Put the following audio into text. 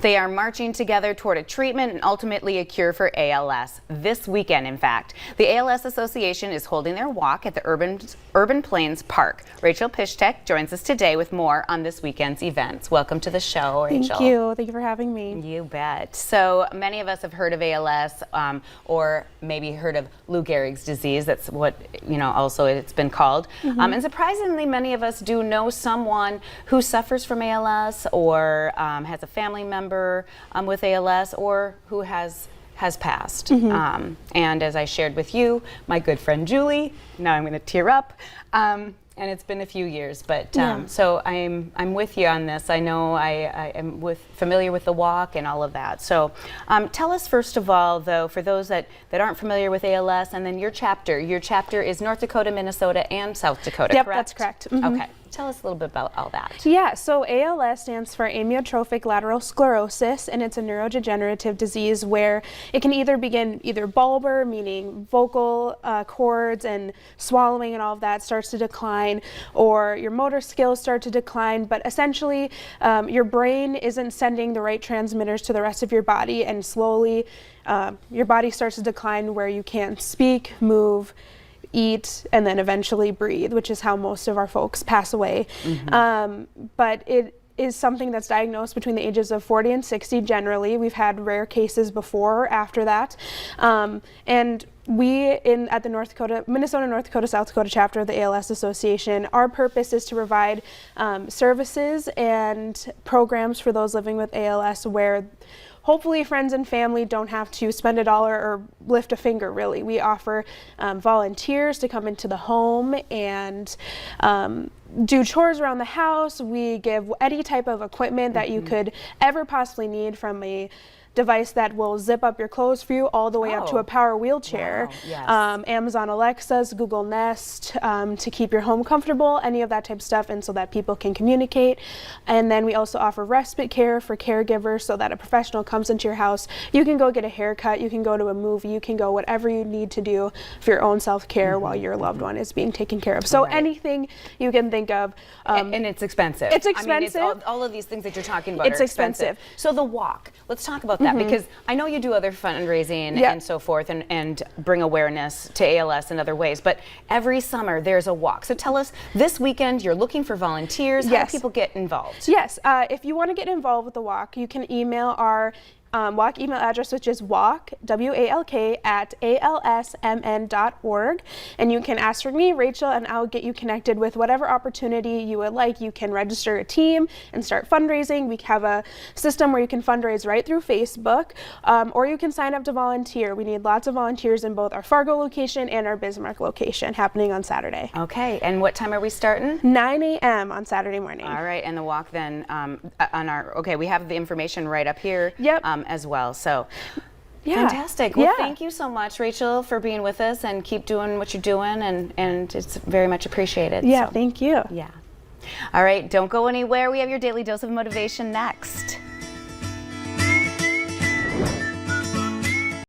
They are marching together toward a treatment and ultimately a cure for ALS. This weekend, in fact, the ALS Association is holding their walk at the Urban Plains Park. Rachel Pishtek joins us today with more on this weekend's events. Welcome to the show, Rachel. Thank you. Thank you for having me. You bet. So many of us have heard of ALS, or maybe heard of Lou Gehrig's disease. That's what, also it's been called. And surprisingly, many of us do know someone who suffers from ALS or has a family member with ALS or who has passed. And as I shared with you, my good friend Julie, now I'm going to tear up. And it's been a few years, but so I'm with you on this. I know I am familiar with the walk and all of that. So tell us first of all, though, for those that aren't familiar with ALS, and then your chapter. Your chapter is North Dakota, Minnesota, and South Dakota, Yep, correct? that's correct. Okay. Tell us a little bit about all that. Yeah, so ALS stands for amyotrophic lateral sclerosis, and it's a neurodegenerative disease where it can either begin bulbar, meaning vocal cords and swallowing and all of that starts to decline, or your motor skills start to decline, but essentially your brain isn't sending the right transmitters to the rest of your body, and slowly your body starts to decline where you can't speak, move, eat, and then eventually breathe, which is how most of our folks pass away. But it is something that's diagnosed between the ages of 40 and 60 generally. We've had rare cases before or after that. And we at the Minnesota, North Dakota, South Dakota chapter of the ALS Association, our purpose is to provide services and programs for those living with ALS where hopefully friends and family don't have to spend $1 or lift a finger, really. We offer volunteers to come into the home and do chores around the house. We give any type of equipment that you could ever possibly need, from a device that will zip up your clothes for you all the way up to a power wheelchair. Wow. Yes. Amazon Alexas, Google Nest, to keep your home comfortable, any of that type of stuff, and so that people can communicate. And then we also offer respite care for caregivers, so that a professional comes into your house. You can go get a haircut, you can go to a movie, you can go whatever you need to do for your own self-care while your loved one is being taken care of. So anything you can think of. And it's expensive. It's expensive. I mean, it's all of these things that you're talking about It's are expensive. So the walk, let's talk about that, because I know you do other fundraising and so forth, and bring awareness to ALS in other ways, but every summer there's a walk. So tell us, this weekend you're looking for volunteers. How do people get involved? Yes, if you want to get involved with the walk, you can email our walk email address, which is walk, W-A-L-K, at alsmn.org. And you can ask for me, Rachel, and I'll get you connected with whatever opportunity you would like. You can register a team and start fundraising. We have a system where you can fundraise right through Facebook, or you can sign up to volunteer. We need lots of volunteers in both our Fargo location and our Bismarck location, happening on Saturday. Okay, and what time are we starting? 9 a.m. on Saturday morning. All right, and the walk then we have the information right up here. Yep. As well. So fantastic. Well, thank you so much, Rachel, for being with us, and keep doing what you're doing, and it's very much appreciated. Yeah, thank you. Yeah. All right, don't go anywhere. We have your daily dose of motivation next.